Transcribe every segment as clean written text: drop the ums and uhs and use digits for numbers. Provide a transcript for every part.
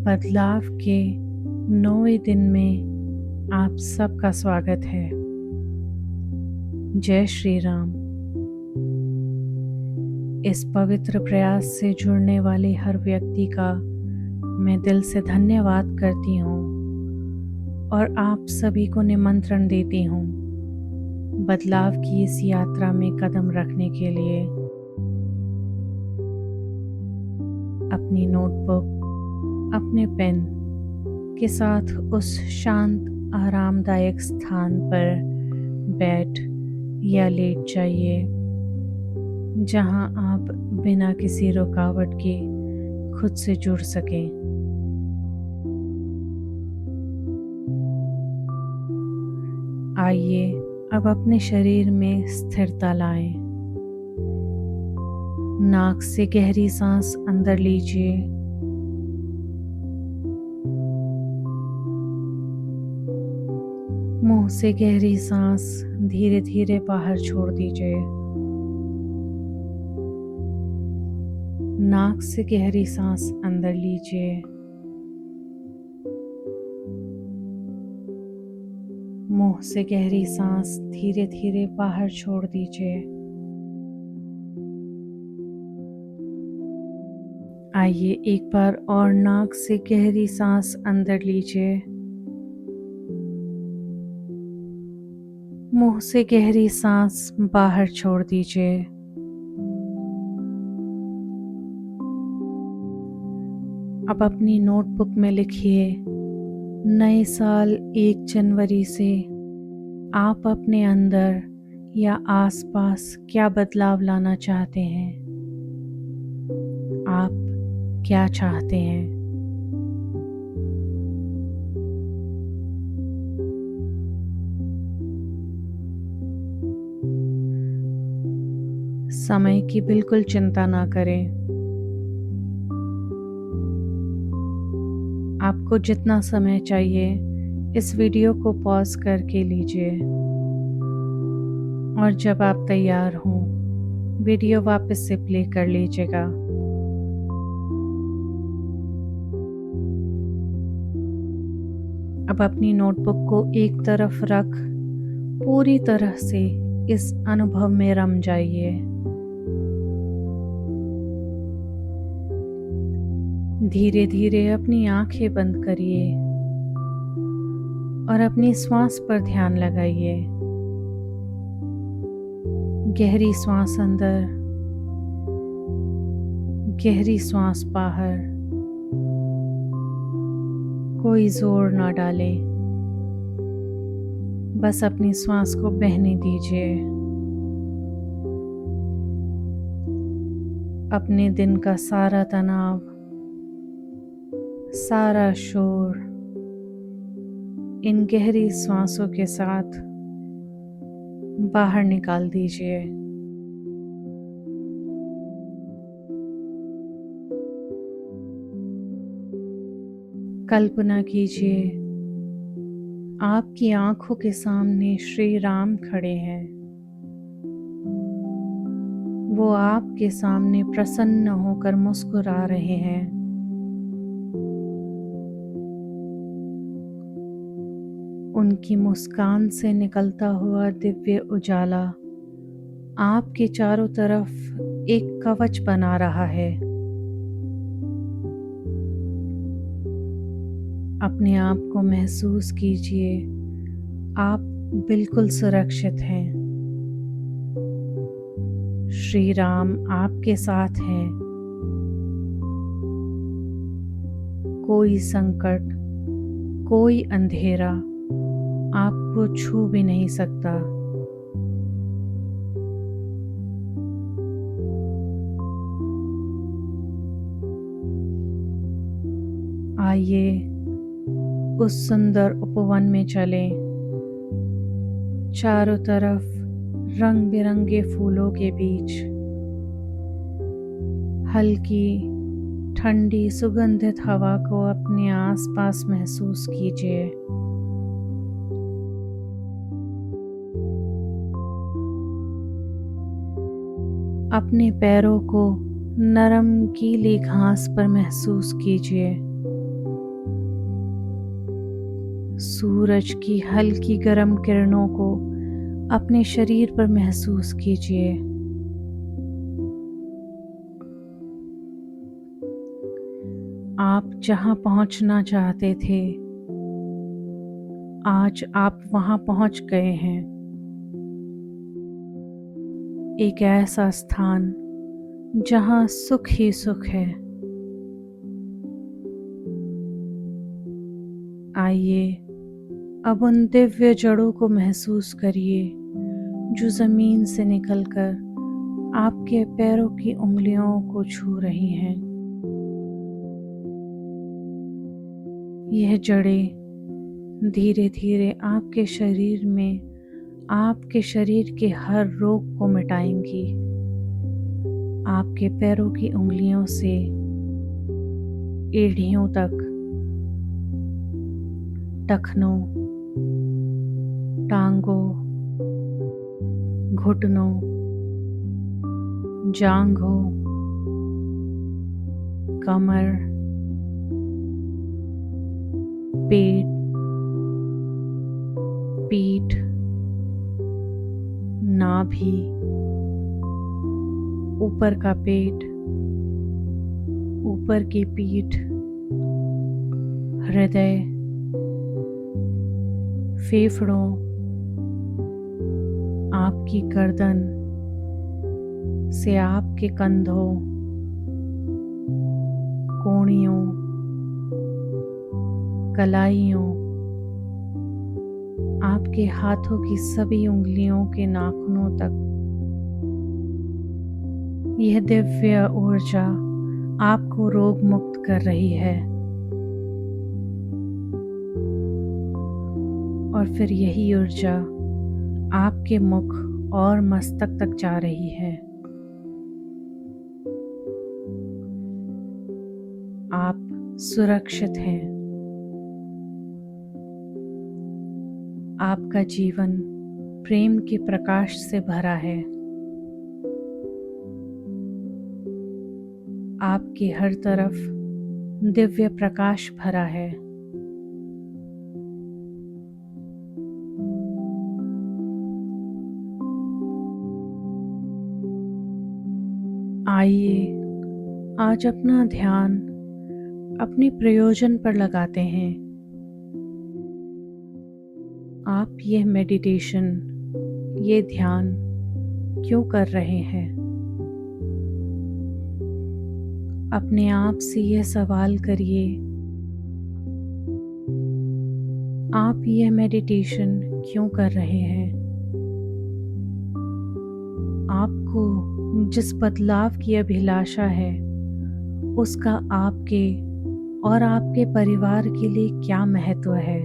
बदलाव के 9वें दिन में आप सबका स्वागत है। जय श्री राम। इस पवित्र प्रयास से जुड़ने वाले हर व्यक्ति का मैं दिल से धन्यवाद करती हूँ और आप सभी को निमंत्रण देती हूँ बदलाव की इस यात्रा में कदम रखने के लिए। अपनी नोटबुक, अपने पेन के साथ उस शांत आरामदायक स्थान पर बैठ या लेट जाइए जहां आप बिना किसी रुकावट के खुद से जुड़ सकें। आइए अब अपने शरीर में स्थिरता लाएं। नाक से गहरी सांस अंदर लीजिए। मुंह से गहरी सांस धीरे धीरे बाहर छोड़ दीजिए। नाक से गहरी सांस अंदर लीजिए। मुंह से गहरी सांस धीरे धीरे बाहर छोड़ दीजिए। आइए एक बार और नाक से गहरी सांस अंदर लीजिए। मुंह से गहरी सांस बाहर छोड़ दीजिए। अब अपनी नोटबुक में लिखिए, नए साल 1 जनवरी से आप अपने अंदर या आसपास क्या बदलाव लाना चाहते हैं। आप क्या चाहते हैं। समय की बिल्कुल चिंता ना करें। आपको जितना समय चाहिए इस वीडियो को पॉज करके लीजिए और जब आप तैयार हों वीडियो वापस से प्ले कर लीजिएगा। अब अपनी नोटबुक को एक तरफ रख पूरी तरह से इस अनुभव में रम जाइए। धीरे धीरे अपनी आंखें बंद करिए और अपनी श्वास पर ध्यान लगाइए। गहरी श्वास अंदर, गहरी श्वास बाहर। कोई जोर ना डालें, बस अपनी श्वास को बहने दीजिए। अपने दिन का सारा तनाव, सारा शोर इन गहरी श्वासों के साथ बाहर निकाल दीजिए। कल्पना कीजिए आपकी आंखों के सामने श्री राम खड़े हैं। वो आपके सामने प्रसन्न होकर मुस्कुरा रहे हैं। उनकी मुस्कान से निकलता हुआ दिव्य उजाला आपके चारों तरफ एक कवच बना रहा है। अपने आप को महसूस कीजिए, आप बिल्कुल सुरक्षित हैं। श्री राम आपके साथ हैं। कोई संकट, कोई अंधेरा आपको छू भी नहीं सकता। आइए उस सुंदर उपवन में चलें। चारों तरफ रंग बिरंगे फूलों के बीच हल्की ठंडी सुगंधित हवा को अपने आसपास महसूस कीजिए। अपने पैरों को नरम गीली घास पर महसूस कीजिए। सूरज की हल्की गर्म किरणों को अपने शरीर पर महसूस कीजिए। आप जहां पहुंचना चाहते थे, आज आप वहां पहुंच गए हैं। एक ऐसा स्थान जहां सुख ही सुख है। आइए अब उन दिव्य जड़ों को महसूस करिए जो ज़मीन से निकलकर आपके पैरों की उंगलियों को छू रही हैं। यह जड़ें धीरे धीरे आपके शरीर में आपके शरीर के हर रोग को मिटाएंगी। आपके पैरों की उंगलियों से एड़ियों तक, टखनों, टांगों, घुटनों, जांघों, कमर, पेट, पीठ, नाभि, ऊपर का पेट, ऊपर की पीठ, हृदय, फेफड़ों, आपकी गर्दन से आपके कंधों, कोहनियों, कलाइयों, आपके हाथों की सभी उंगलियों के नाखूनों तक यह दिव्य ऊर्जा आपको रोग मुक्त कर रही है। और फिर यही ऊर्जा आपके मुख और मस्तक तक जा रही है। आप सुरक्षित हैं। आपका जीवन प्रेम के प्रकाश से भरा है। आपकी हर तरफ दिव्य प्रकाश भरा है। आइए आज अपना ध्यान अपने प्रयोजन पर लगाते हैं। आप यह मेडिटेशन, ये ध्यान क्यों कर रहे हैं? अपने आप से यह सवाल करिए, आप यह मेडिटेशन क्यों कर रहे हैं? आपको जिस बदलाव की अभिलाषा है, उसका आपके और आपके परिवार के लिए क्या महत्व है?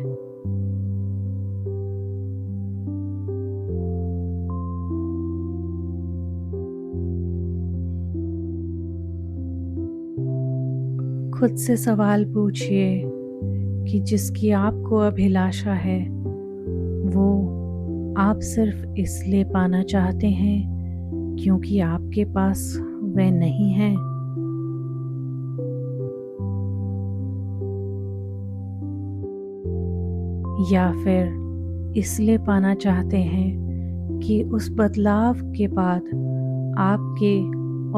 खुद से सवाल पूछिए कि जिसकी आपको अभिलाषा है, वो आप सिर्फ इसलिए पाना चाहते हैं क्योंकि आपके पास वह नहीं है। या फिर इसलिए पाना चाहते हैं कि उस बदलाव के बाद आपके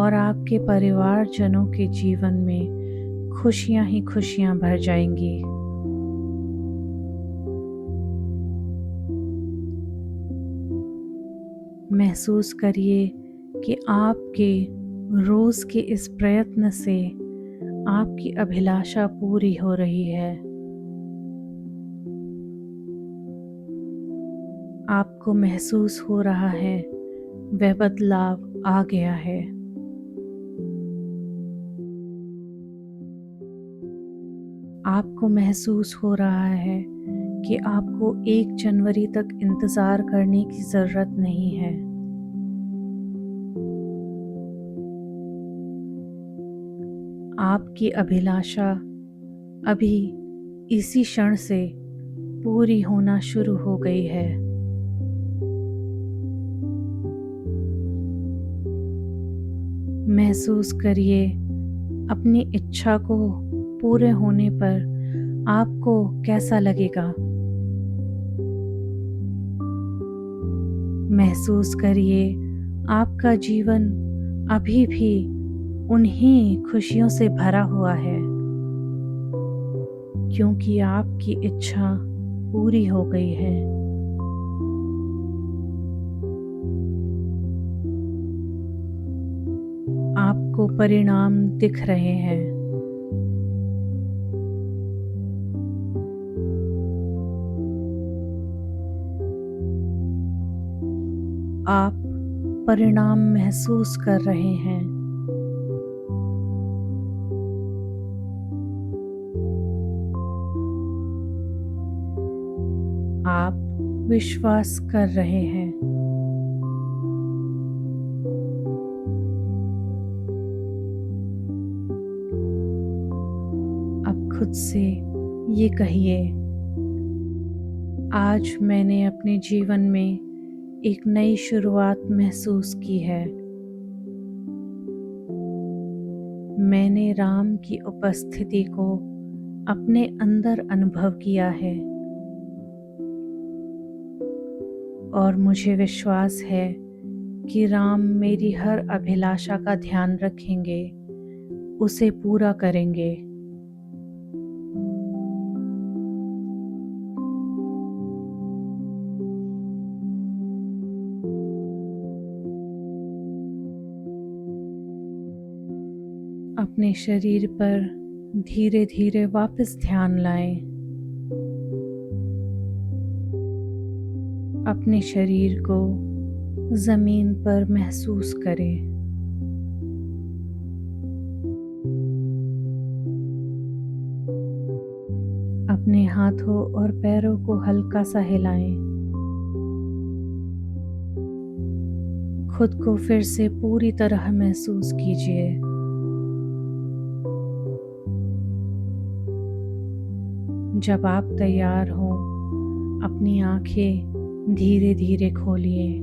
और आपके परिवारजनों के जीवन में खुशियां ही खुशियां भर जाएंगी। महसूस करिए कि आपके रोज के इस प्रयत्न से आपकी अभिलाषा पूरी हो रही है। आपको महसूस हो रहा है वह बदलाव आ गया है। आपको महसूस हो रहा है कि आपको 1 जनवरी तक इंतज़ार करने की ज़रूरत नहीं है। आपकी अभिलाषा अभी इसी क्षण से पूरी होना शुरू हो गई है। महसूस करिए अपनी इच्छा को पूरे होने पर आपको कैसा लगेगा। महसूस करिए आपका जीवन अभी भी उन्हीं खुशियों से भरा हुआ है, क्योंकि आपकी इच्छा पूरी हो गई है। आपको परिणाम दिख रहे हैं। आप परिणाम महसूस कर रहे हैं। आप विश्वास कर रहे हैं। अब खुद से ये कहिए, आज मैंने अपने जीवन में एक नई शुरुआत महसूस की है। मैंने राम की उपस्थिति को अपने अंदर अनुभव किया है और मुझे विश्वास है कि राम मेरी हर अभिलाषा का ध्यान रखेंगे, उसे पूरा करेंगे। अपने शरीर पर धीरे धीरे वापस ध्यान लाएं। अपने शरीर को जमीन पर महसूस करें। अपने हाथों और पैरों को हल्का सा हिलाएं। खुद को फिर से पूरी तरह महसूस कीजिए। जब आप तैयार हों, अपनी आंखें धीरे धीरे खोलिए।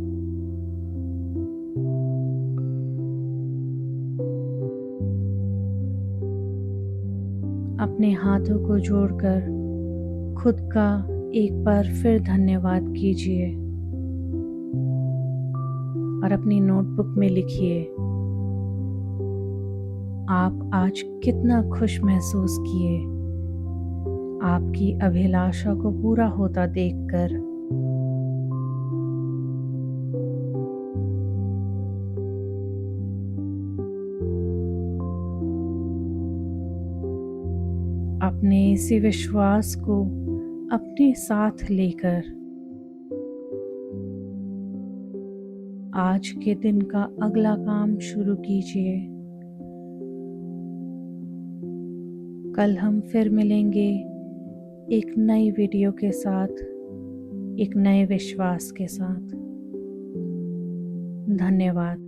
अपने हाथों को जोड़कर खुद का एक बार फिर धन्यवाद कीजिए और अपनी नोटबुक में लिखिए, आप आज कितना खुश महसूस किए आपकी अभिलाषा को पूरा होता देखकर। अपने इसी विश्वास को अपने साथ लेकर आज के दिन का अगला काम शुरू कीजिए। कल हम फिर मिलेंगे एक नई वीडियो के साथ, एक नए विश्वास के साथ। धन्यवाद।